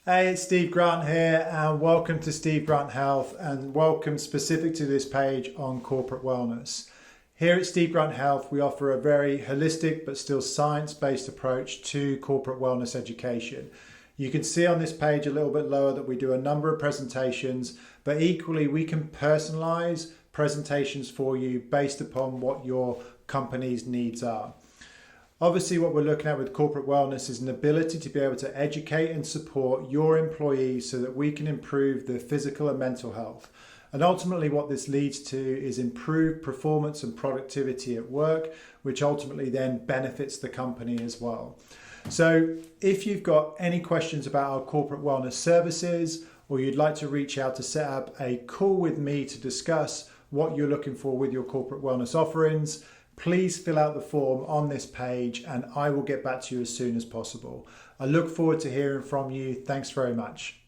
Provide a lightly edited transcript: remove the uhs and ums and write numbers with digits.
Hey, it's Steve Grant here, and welcome to Steve Grant Health, and welcome specific to this page on corporate wellness. Here at Steve Grant Health, we offer a very holistic but still science-based approach to corporate wellness education. You can see on this page a little bit lower that we do a number of presentations, but equally we can personalize presentations for you based upon what your company's needs are. Obviously, what we're looking at with corporate wellness is an ability to be able to educate and support your employees so that we can improve their physical and mental health. And ultimately what this leads to is improved performance and productivity at work, which ultimately then benefits the company as well. So if you've got any questions about our corporate wellness services, or you'd like to reach out to set up a call with me to discuss what you're looking for with your corporate wellness offerings, please fill out the form on this page and I will get back to you as soon as possible. I look forward to hearing from you. Thanks very much.